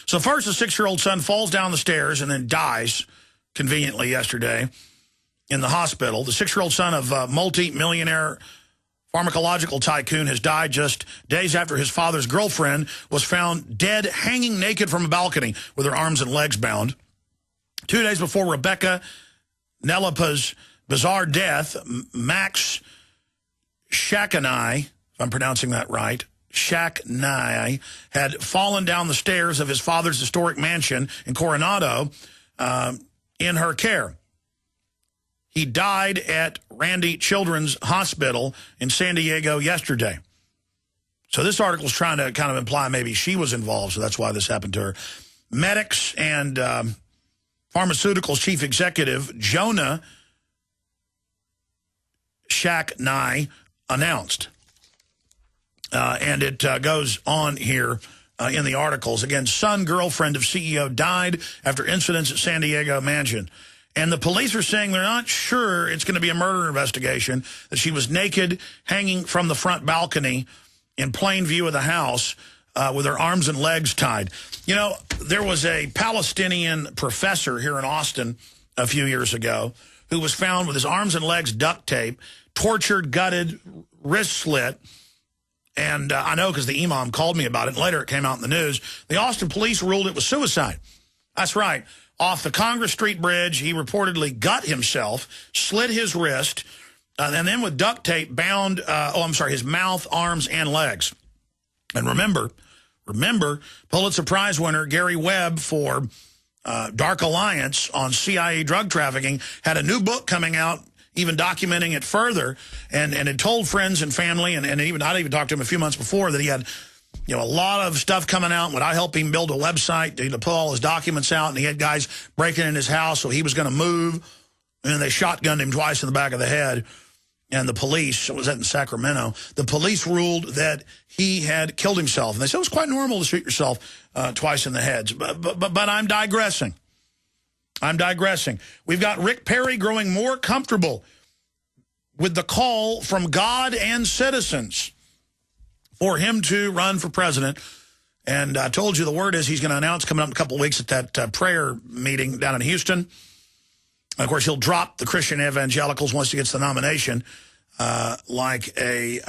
So first, the 6-year-old son falls down the stairs and then dies conveniently yesterday in the hospital. The 6-year-old son of a multi-millionaire pharmacological tycoon has died just days after his father's girlfriend was found dead, hanging naked from a balcony with her arms and legs bound. 2 days before Rebecca Nelepa's bizarre death, Max Shakanai, if I'm pronouncing that right, Shakanai, had fallen down the stairs of his father's historic mansion in Coronado in her care. He died at Rady Children's Hospital in San Diego yesterday. So this article is trying to kind of imply maybe she was involved, so that's why this happened to her. Medics and Pharmaceuticals chief executive Jonah Shakanai announced. And it goes on here in the articles. Again, son, girlfriend of CEO died after incidents at San Diego mansion. And the police are saying they're not sure it's going to be a murder investigation, that she was naked, hanging from the front balcony in plain view of the house with her arms and legs tied. You know, there was a Palestinian professor here in Austin a few years ago who was found with his arms and legs duct tape, tortured, gutted, wrist slit. And I know because the imam called me about it, and later it came out in the news. The Austin police ruled it was suicide. That's right. Off the Congress Street Bridge, he reportedly gut himself, slit his wrist, and then with duct tape bound, his mouth, arms, and legs. And remember, Pulitzer Prize winner Gary Webb for Dark Alliance on CIA drug trafficking had a new book coming out, even documenting it further, and had told friends and family, and even I'd even talked to him a few months before that he had, you know, a lot of stuff coming out. Would I help him build a website to pull all his documents out? And he had guys breaking in his house, so he was going to move. And then they shotgunned him twice in the back of the head. And the police, was that in Sacramento? The police ruled that he had killed himself. And they said it was quite normal to shoot yourself twice in the head. But I'm digressing. We've got Rick Perry growing more comfortable with the call from God and citizens for him to run for president. And I told you the word is he's going to announce coming up in a couple of weeks at that prayer meeting down in Houston. And of course, he'll drop the Christian evangelicals once he gets the nomination like a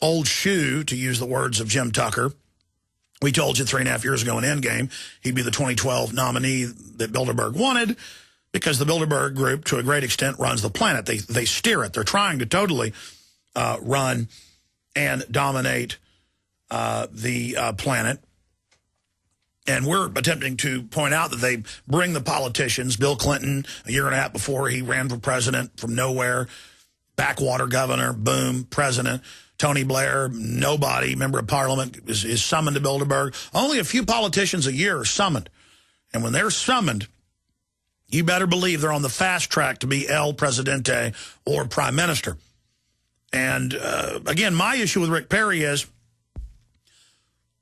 old shoe, to use the words of Jim Tucker. We told you 3.5 years ago in Endgame he'd be the 2012 nominee that Bilderberg wanted, because the Bilderberg group, to a great extent, runs the planet. They steer it. They're trying to totally run and dominate the planet. And we're attempting to point out that they bring the politicians. Bill Clinton, a year and a half before he ran for president from nowhere, backwater governor, boom, president. Tony Blair, nobody, member of parliament, is summoned to Bilderberg. Only a few politicians a year are summoned. And when they're summoned, you better believe they're on the fast track to be El Presidente or prime minister. And again, my issue with Rick Perry is,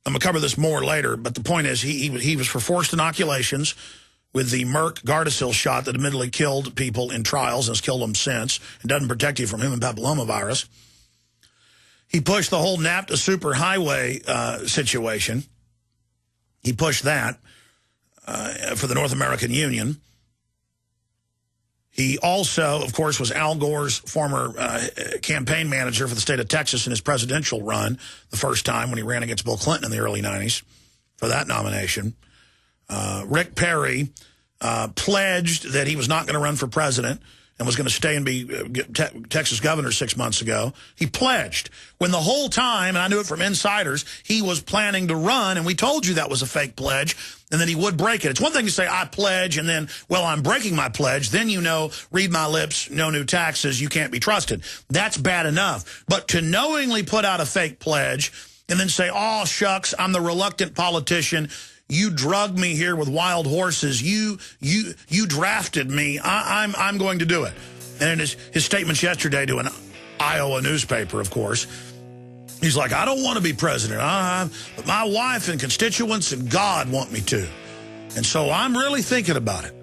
I'm going to cover this more later, but the point is he was for forced inoculations with the Merck Gardasil shot that admittedly killed people in trials and has killed them since and doesn't protect you from human papillomavirus. He pushed the whole NAFTA superhighway situation. He pushed that for the North American Union. He also, of course, was Al Gore's former campaign manager for the state of Texas in his presidential run, the first time when he ran against Bill Clinton in the early 90s for that nomination. Rick Perry pledged that he was not going to run for president and was going to stay and be Texas governor 6 months ago. He pledged when the whole time, and I knew it from insiders, he was planning to run, and we told you that was a fake pledge, and then he would break it. It's one thing to say, I pledge, and then, well, I'm breaking my pledge. Then you know, read my lips, no new taxes, you can't be trusted. That's bad enough. But to knowingly put out a fake pledge and then say, oh, shucks, I'm the reluctant politician, you drugged me here with wild horses. You drafted me. I'm going to do it. And in his statements yesterday to an Iowa newspaper, of course, he's like, I don't want to be president. But my wife and constituents and God want me to. And so I'm really thinking about it.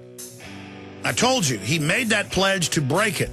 I told you, he made that pledge to break it.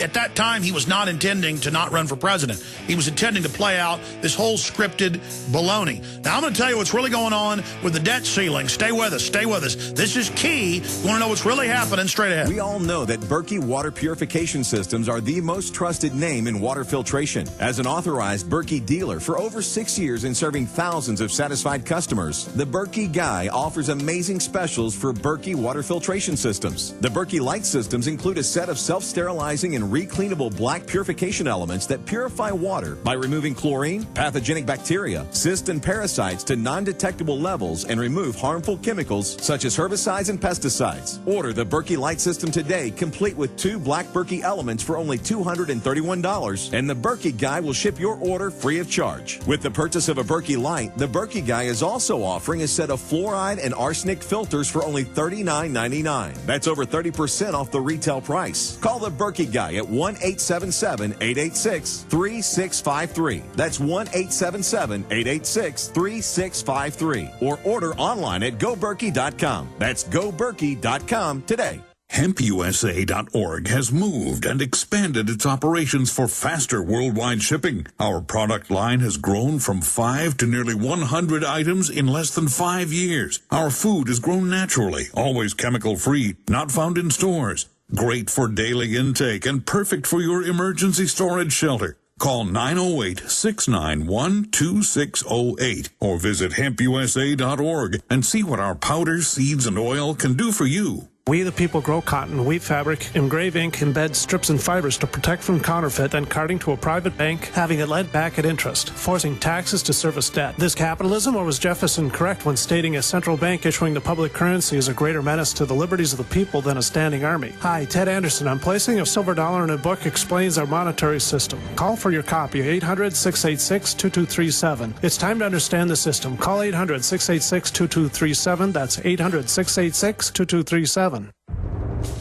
at that time, he was not intending to not run for president. He was intending to play out this whole scripted baloney. Now, I'm going to tell you what's really going on with the debt ceiling. Stay with us. Stay with us. This is key. You want to know what's really happening? Straight ahead. We all know that Berkey Water Purification Systems are the most trusted name in water filtration. As an authorized Berkey dealer for over 6 years and serving thousands of satisfied customers, the Berkey Guy offers amazing specials for Berkey Water Filtration Systems. The Berkey Light systems include a set of self-sterilizing and recleanable black purification elements that purify water by removing chlorine, pathogenic bacteria, cysts, and parasites to non-detectable levels and remove harmful chemicals such as herbicides and pesticides. Order the Berkey Light system today, complete with 2 black Berkey elements for only $231, and the Berkey Guy will ship your order free of charge. With the purchase of a Berkey Light, the Berkey Guy is also offering a set of fluoride and arsenic filters for only $39.99. That's over 30% off the retail price. Call the Berkey Guy at 1-877-886-3653. That's 1-877-886-3653. Or order online at GoBerkey.com. That's GoBerkey.com today. HempUSA.org has moved and expanded its operations for faster worldwide shipping. Our product line has grown from 5 to nearly 100 items in less than 5 years. Our food is grown naturally, always chemical-free, not found in stores. Great for daily intake and perfect for your emergency storage shelter. Call 908-691-2608 or visit HempUSA.org and see what our powders, seeds, and oil can do for you. We the people grow cotton, weave fabric, engrave ink, embed strips and fibers to protect from counterfeit, then carting to a private bank, having it lent back at interest, forcing taxes to service debt. This capitalism, or was Jefferson correct when stating a central bank issuing the public currency is a greater menace to the liberties of the people than a standing army? Hi, Ted Anderson. I'm placing a silver dollar in a book explains our monetary system. Call for your copy, 800-686-2237. It's time to understand the system. Call 800-686-2237. That's 800-686-2237.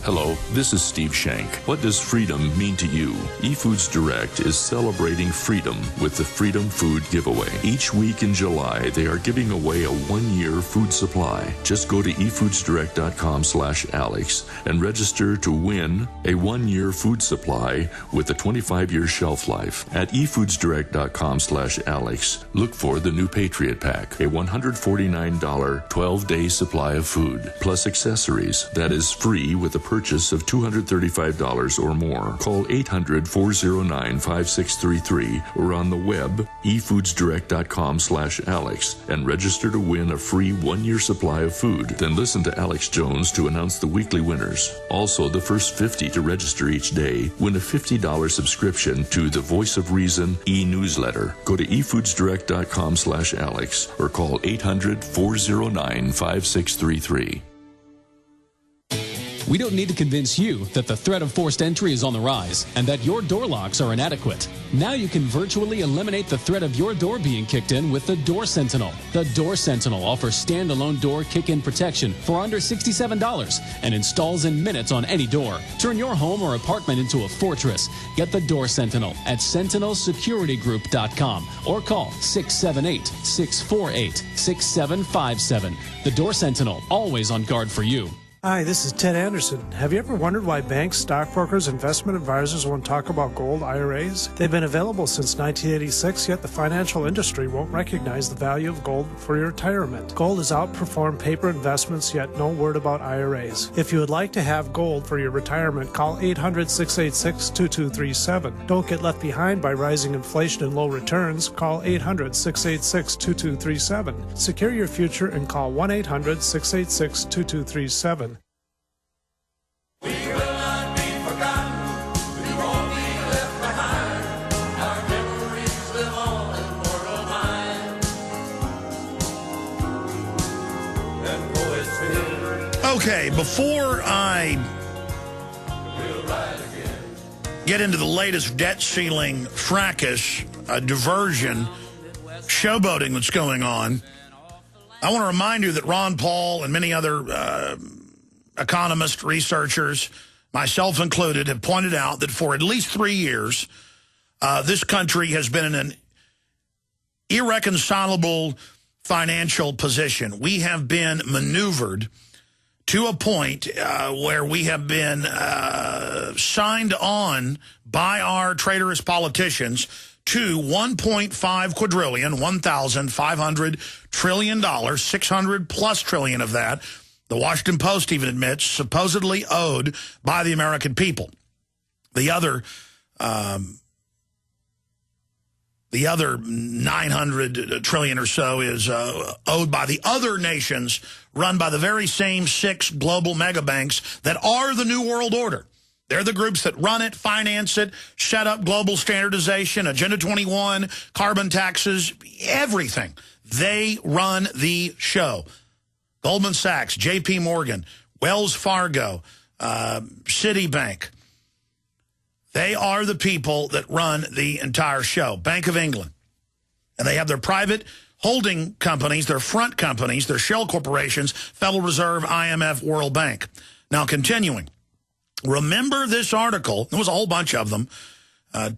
Hello, this is Steve Shank. What does freedom mean to you? eFoods Direct is celebrating freedom with the Freedom Food Giveaway. Each week in July, they are giving away a 1-year food supply. Just go to efoodsdirect.com/Alex and register to win a 1-year food supply with a 25-year shelf life. At efoodsdirect.com/Alex, look for the new Patriot Pack, a $149 12-day supply of food, plus accessories that is free with a purchase of $235 or more. Call 800-409-5633 or on the web efoodsdirect.com/Alex and register to win a free 1-year supply of food. Then listen to Alex Jones to announce the weekly winners. Also, the first 50 to register each day win a $50 subscription to the Voice of Reason e-newsletter. Go to efoodsdirect.com/Alex or call 800-409-5633. We don't need to convince you that the threat of forced entry is on the rise and that your door locks are inadequate. Now you can virtually eliminate the threat of your door being kicked in with the Door Sentinel. The Door Sentinel offers standalone door kick-in protection for under $67 and installs in minutes on any door. Turn your home or apartment into a fortress. Get the Door Sentinel at sentinelsecuritygroup.com or call 678-648-6757. The Door Sentinel, always on guard for you. Hi, this is Ted Anderson. Have you ever wondered why banks, stockbrokers, investment advisors won't talk about gold IRAs? They've been available since 1986, yet the financial industry won't recognize the value of gold for your retirement. Gold has outperformed paper investments, yet no word about IRAs. If you would like to have gold for your retirement, call 800-686-2237. Don't get left behind by rising inflation and low returns. Call 800-686-2237. Secure your future and call 1-800-686-2237. Okay, before I get into the latest debt ceiling fracas, diversion, showboating that's going on, I want to remind you that Ron Paul and many other economists, researchers, myself included, have pointed out that for at least 3 years, this country has been in an irreconcilable financial position. We have been maneuvered to a point where we have been signed on by our traitorous politicians to $1.5 quadrillion, $1,500 trillion, 600 plus trillion of that, the Washington Post even admits, supposedly owed by the American people. The other 900 trillion or so is owed by the other nations run by the very same 6 global mega banks that are the New World Order. They're the groups that run it, finance it, set up global standardization, Agenda 21, carbon taxes, everything. They run the show. Goldman Sachs, J.P. Morgan, Wells Fargo, Citibank. They are the people that run the entire show. Bank of England. And they have their private holding companies, their front companies, their shell corporations, Federal Reserve, IMF, World Bank. Now, continuing. Remember this article. There was a whole bunch of them.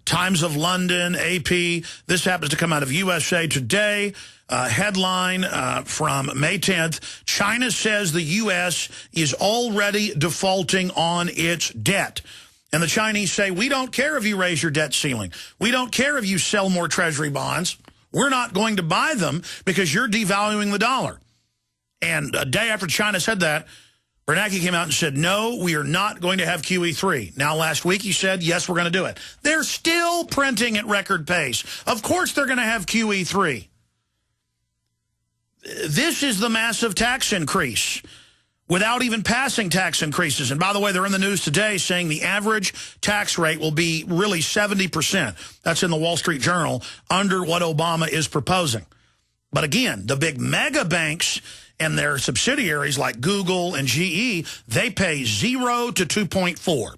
Times of London, AP. This happens to come out of USA Today. Headline from May 10th. China says the U.S. is already defaulting on its debt. And the Chinese say, we don't care if you raise your debt ceiling. We don't care if you sell more treasury bonds. We're not going to buy them because you're devaluing the dollar. And a day after China said that, Bernanke came out and said, no, we are not going to have QE3. Now, last week he said, yes, we're going to do it. They're still printing at record pace. Of course they're going to have QE3. This is the massive tax increase without even passing tax increases. And by the way, they're in the news today saying the average tax rate will be really 70%. That's in the Wall Street Journal, under what Obama is proposing. But again, the big mega banks and their subsidiaries like Google and GE, they pay 0 to 2.4.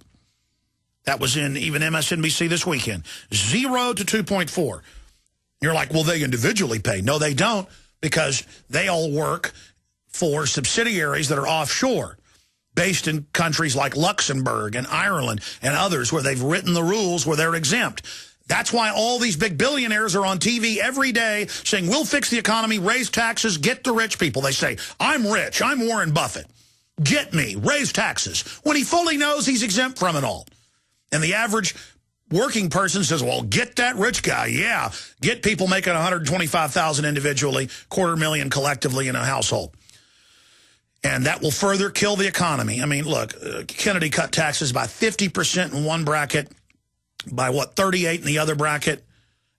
That was in even MSNBC this weekend. 0 to 2.4. You're like, well, they individually pay. No, they don't, because they all work for subsidiaries that are offshore, based in countries like Luxembourg and Ireland and others where they've written the rules where they're exempt. That's why all these big billionaires are on TV every day saying, we'll fix the economy, raise taxes, get the rich people. They say, I'm rich, I'm Warren Buffett. Get me, raise taxes, when he fully knows he's exempt from it all. And the average working person says, well, get that rich guy. Yeah, get people making $125,000 individually, $250,000 collectively in a household. And that will further kill the economy. I mean, look, Kennedy cut taxes by 50% in one bracket, by, 38 in the other bracket,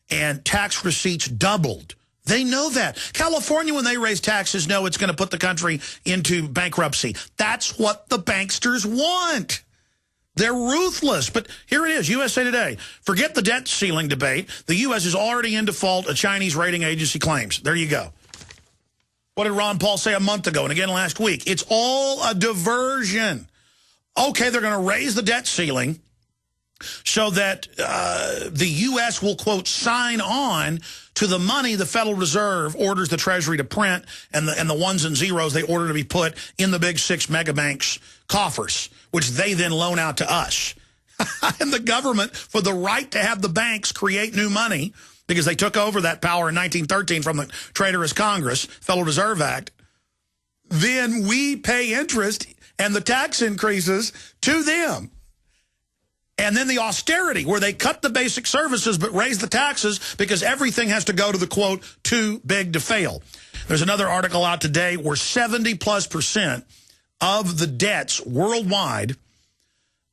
and tax receipts doubled. They know that. California, when they raise taxes, know it's going to put the country into bankruptcy. That's what the banksters want. They're ruthless. But here it is, USA Today. Forget the debt ceiling debate. The U.S. is already in default, a Chinese rating agency claims. There you go. What did Ron Paul say a month ago and again last week? It's all a diversion. Okay, they're going to raise the debt ceiling so that the U.S. will, quote, sign on to the money the Federal Reserve orders the Treasury to print and the ones and zeros they order to be put in the big 6 mega banks' coffers, which they then loan out to us. And the government, for the right to have the banks create new money, because they took over that power in 1913 from the traitorous Congress, Federal Reserve Act, then we pay interest and the tax increases to them. And then the austerity, where they cut the basic services but raise the taxes because everything has to go to the, quote, too big to fail. There's another article out today where 70+% of the debts worldwide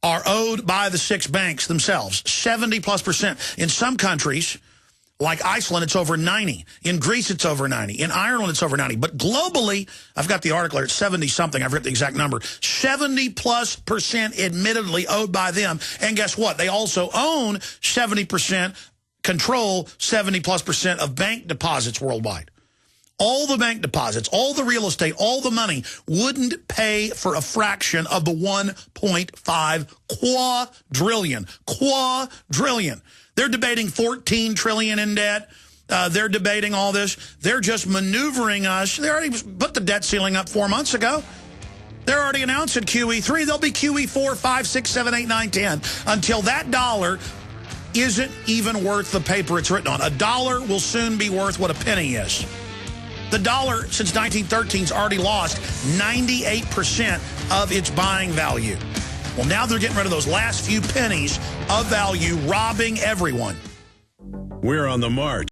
are owed by the 6 banks themselves. 70+%. In some countries, like Iceland, it's over 90. In Greece, it's over 90. In Ireland, it's over 90. But globally, I've got the article here, it's 70-something. I forget the exact number. 70+% admittedly owed by them. And guess what? They also own 70%, control 70+% of bank deposits worldwide. All the bank deposits, all the real estate, all the money wouldn't pay for a fraction of the 1.5 quadrillion. They're debating 14 trillion in debt. They're debating all this. They're just maneuvering us. They already put the debt ceiling up 4 months ago. They're already announcing QE3. There'll be QE 4, 5, 6, 7, 8, 9, 10 until that dollar isn't even worth the paper it's written on. A dollar will soon be worth what a penny is. The dollar since 1913 has already lost 98% of its buying value. Well, now they're getting rid of those last few pennies of value, robbing everyone. We're on the march.